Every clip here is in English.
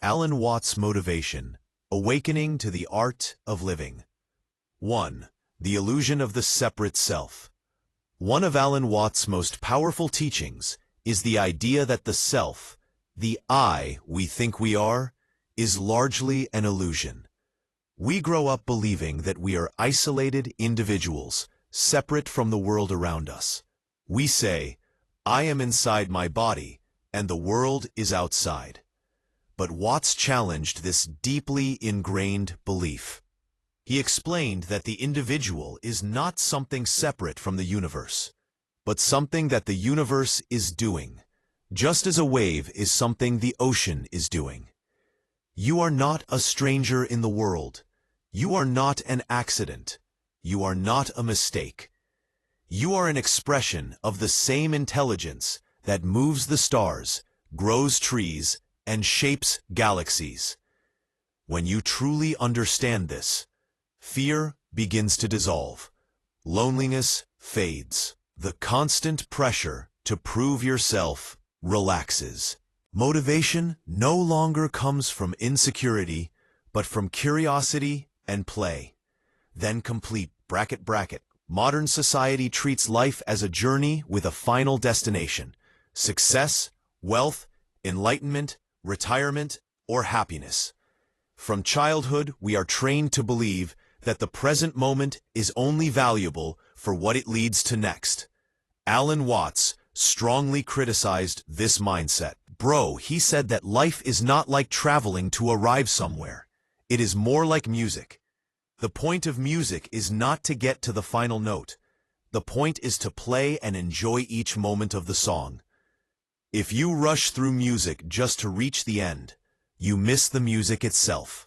Alan Watts' Motivation, Awakening to the Art of Living. 1. The Illusion of the Separate Self. One of Alan Watts' most powerful teachings is the idea that the self, the I we think we are, is largely an illusion. We grow up believing that we are isolated individuals, separate from the world around us. We say, I am inside my body, and the world is outside. But Watts challenged this deeply ingrained belief. He explained that the individual is not something separate from the universe, but something that the universe is doing, just as a wave is something the ocean is doing. You are not a stranger in the world. You are not an accident. You are not a mistake. You are an expression of the same intelligence that moves the stars, grows trees, and shapes galaxies. When you truly understand this, fear begins to dissolve. Loneliness fades. The constant pressure to prove yourself relaxes. Motivation no longer comes from insecurity, but from curiosity and play. Then complete bracket. Modern society treats life as a journey with a final destination. Success, wealth, enlightenment, retirement, or happiness. From childhood, we are trained to believe that the present moment is only valuable for what it leads to next. Alan Watts strongly criticized this mindset. He said that life is not like traveling to arrive somewhere. It is more like music. The point of music is not to get to the final note. The point is to play and enjoy each moment of the song. If you rush through music just to reach the end, you miss the music itself.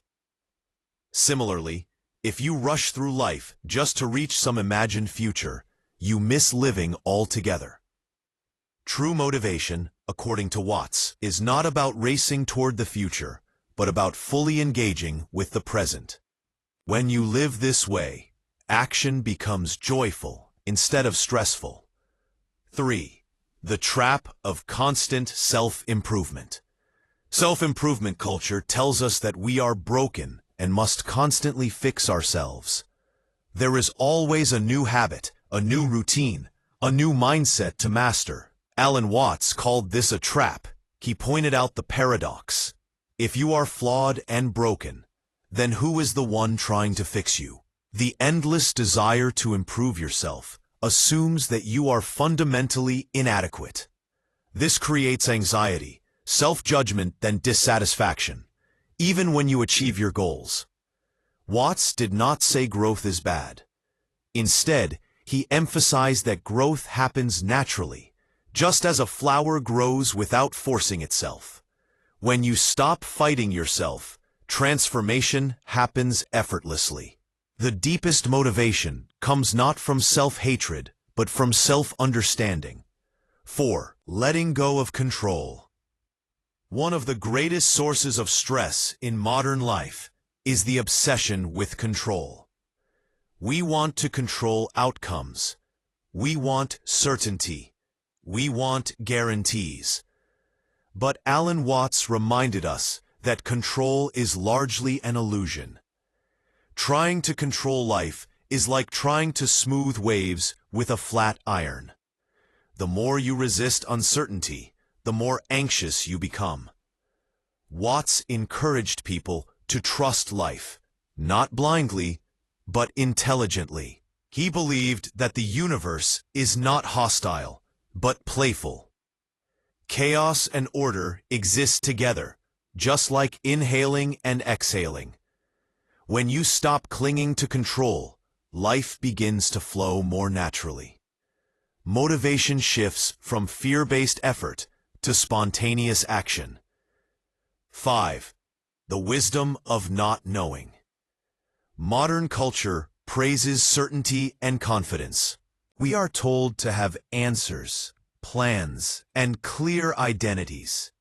Similarly, if you rush through life just to reach some imagined future, you miss living altogether. True motivation, according to Watts, is not about racing toward the future, but about fully engaging with the present. When you live this way, action becomes joyful instead of stressful. 3. The trap of constant self-improvement. Self-improvement culture tells us that we are broken and must constantly fix ourselves. There is always a new habit, a new routine, a new mindset to master. Alan Watts called this a trap. He pointed out the paradox. If you are flawed and broken, then who is the one trying to fix you? The endless desire to improve yourself assumes that you are fundamentally inadequate. This creates anxiety, self-judgment, then dissatisfaction, even when you achieve your goals. Watts did not say growth is bad. Instead, he emphasized that growth happens naturally, just as a flower grows without forcing itself. When you stop fighting yourself, transformation happens effortlessly. The deepest motivation comes not from self-hatred, but from self-understanding. 4. Letting go of control. One of the greatest sources of stress in modern life is the obsession with control. We want to control outcomes. We want certainty. We want guarantees. But Alan Watts reminded us that control is largely an illusion. Trying to control life is like trying to smooth waves with a flat iron. The more you resist uncertainty, the more anxious you become. Watts encouraged people to trust life, not blindly, but intelligently. He believed that the universe is not hostile, but playful. Chaos and order exist together, just like inhaling and exhaling. When you stop clinging to control, life begins to flow more naturally. Motivation shifts from fear-based effort to spontaneous action. 5. The wisdom of not knowing. Modern culture praises certainty and confidence. We are told to have answers, plans, and clear identities.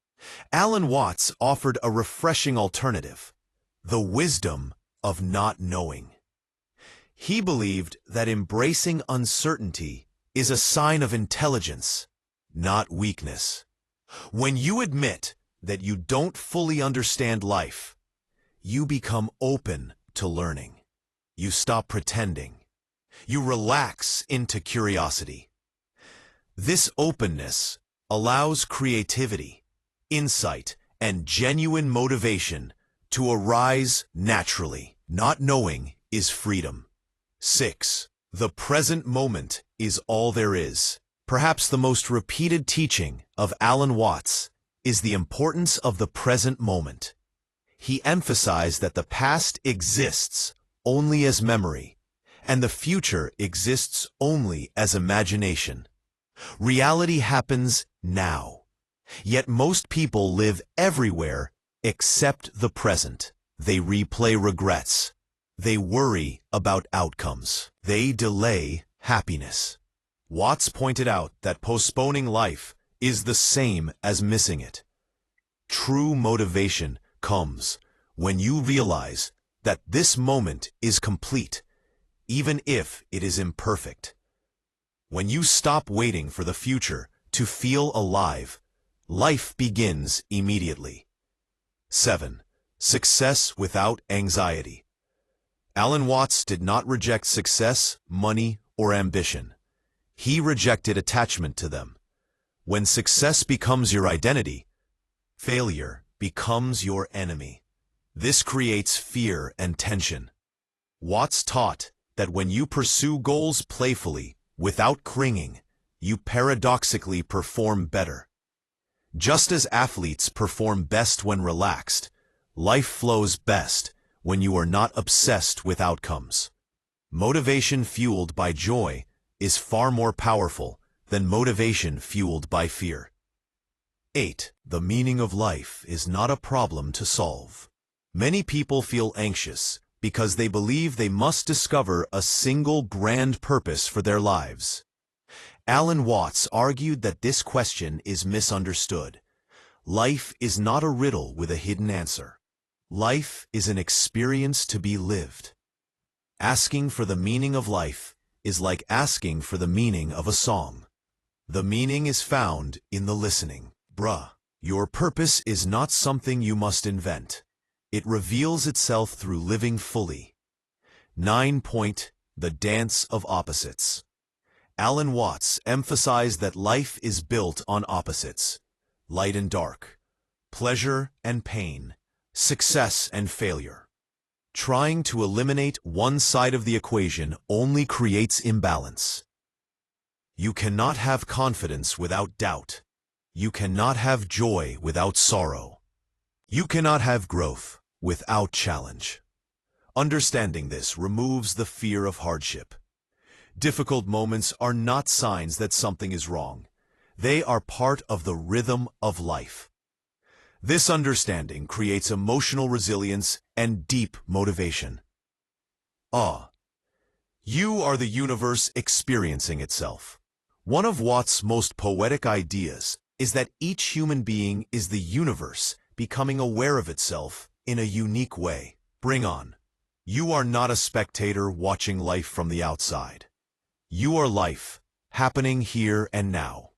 Alan Watts offered a refreshing alternative: the wisdom of not knowing. He believed that embracing uncertainty is a sign of intelligence, not weakness. When you admit that you don't fully understand life. You become open to learning. You stop pretending. You relax into curiosity. This openness allows creativity, insight, and genuine motivation to arise naturally. Not knowing is freedom. 6. The present moment is all there is. Perhaps the most repeated teaching of Alan Watts is the importance of the present moment. He emphasized that the past exists only as memory, and the future exists only as imagination. Reality happens now. Yet most people live everywhere except the present. They replay regrets. They worry about outcomes. They delay happiness. Watts pointed out that postponing life is the same as missing it. True motivation comes when you realize that this moment is complete, even if it is imperfect. When you stop waiting for the future to feel alive, life begins immediately. 7. Success without anxiety. Alan Watts did not reject success, money, or ambition. He rejected attachment to them. When success becomes your identity, failure becomes your enemy. This creates fear and tension. Watts taught that when you pursue goals playfully, without clinging, you paradoxically perform better. Just as athletes perform best when relaxed, life flows best when you are not obsessed with outcomes. Motivation fueled by joy is far more powerful than motivation fueled by fear. 8. The meaning of life is not a problem to solve. Many people feel anxious because they believe they must discover a single grand purpose for their lives. Alan Watts argued that this question is misunderstood. Life is not a riddle with a hidden answer. Life is an experience to be lived. Asking for the meaning of life is like asking for the meaning of a song. The meaning is found in the listening. Your purpose is not something you must invent. It reveals itself through living fully. 9. The dance of opposites. Alan Watts emphasized that life is built on opposites: light and dark, pleasure and pain, success and failure. Trying to eliminate one side of the equation only creates imbalance. You cannot have confidence without doubt. You cannot have joy without sorrow. You cannot have growth without challenge. Understanding this removes the fear of hardship. Difficult moments are not signs that something is wrong. They are part of the rhythm of life. This understanding creates emotional resilience and deep motivation. You are the universe experiencing itself. One of Watts' most poetic ideas is that each human being is the universe becoming aware of itself in a unique way. Bring on. You are not a spectator watching life from the outside. You are life, happening here and now.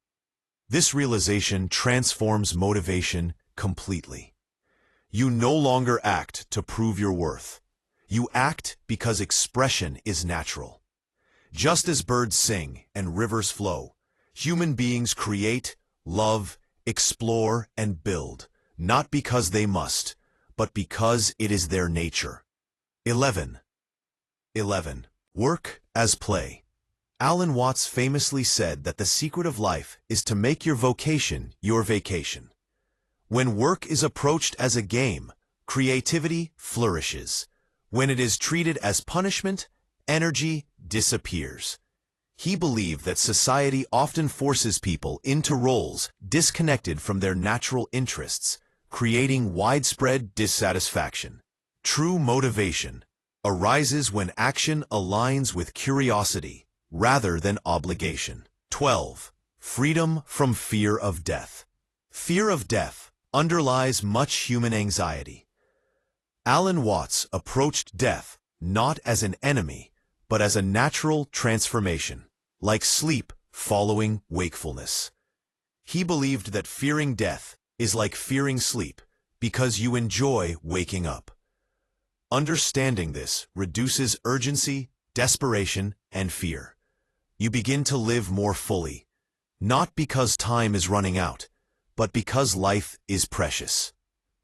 This realization transforms motivation completely. You no longer act to prove your worth. You act because expression is natural. Just as birds sing and rivers flow, human beings create, love, explore, and build, not because they must, but because it is their nature. 11. Work as play. Alan Watts famously said that the secret of life is to make your vocation your vacation. When work is approached as a game, creativity flourishes. When it is treated as punishment, energy disappears. He believed that society often forces people into roles disconnected from their natural interests, creating widespread dissatisfaction. True motivation arises when action aligns with curiosity rather than obligation. 12. Freedom from fear of death. Fear of death underlies much human anxiety. Alan Watts approached death not as an enemy, but as a natural transformation, like sleep following wakefulness. He believed that fearing death is like fearing sleep because you enjoy waking up. Understanding this reduces urgency, desperation, and fear. You begin to live more fully, not because time is running out, but because life is precious.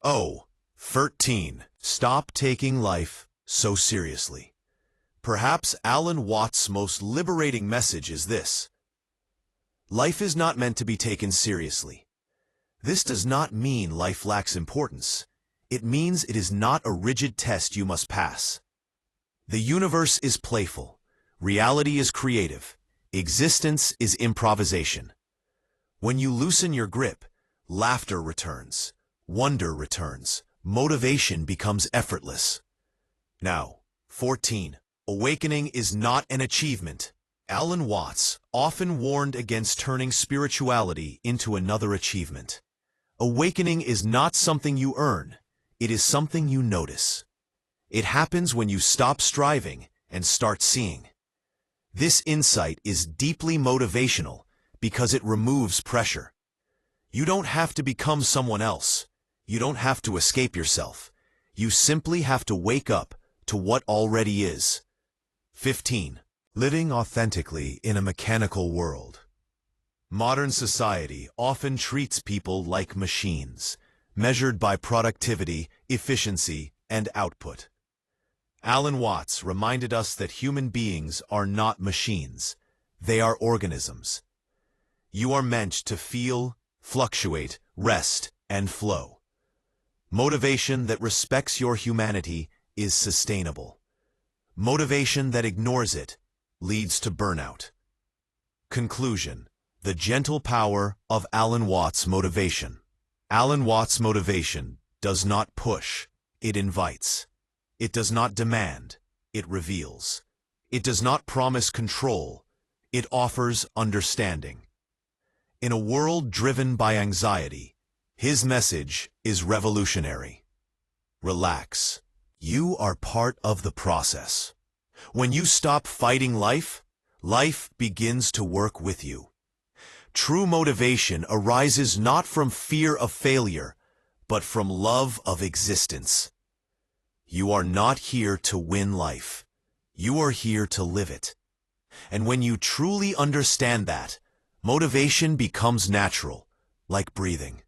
Oh, 13. Stop taking life so seriously. Perhaps Alan Watts' most liberating message is this: life is not meant to be taken seriously. This does not mean life lacks importance. It means it is not a rigid test you must pass. The universe is playful. Reality is creative. Existence is improvisation. When you loosen your grip, laughter returns, wonder returns, motivation becomes effortless. Now, 14. Awakening is not an achievement. Alan Watts often warned against turning spirituality into another achievement. Awakening is not something you earn. It is something you notice. It happens when you stop striving and start seeing. This insight is deeply motivational because it removes pressure. You don't have to become someone else. You don't have to escape yourself. You simply have to wake up to what already is. 15. Living authentically in a mechanical world. Modern society often treats people like machines, measured by productivity, efficiency, and output. Alan Watts reminded us that human beings are not machines. They are organisms. You are meant to feel, fluctuate, rest, and flow. Motivation that respects your humanity is sustainable. Motivation that ignores it leads to burnout. Conclusion: the gentle power of Alan Watts' motivation. Alan Watts' motivation does not push, it invites. It does not demand, it reveals. It does not promise control, it offers understanding. In a world driven by anxiety, his message is revolutionary. Relax. You are part of the process. When you stop fighting life, life begins to work with you. True motivation arises not from fear of failure, but from love of existence. You are not here to win life. You are here to live it. And when you truly understand that, motivation becomes natural, like breathing.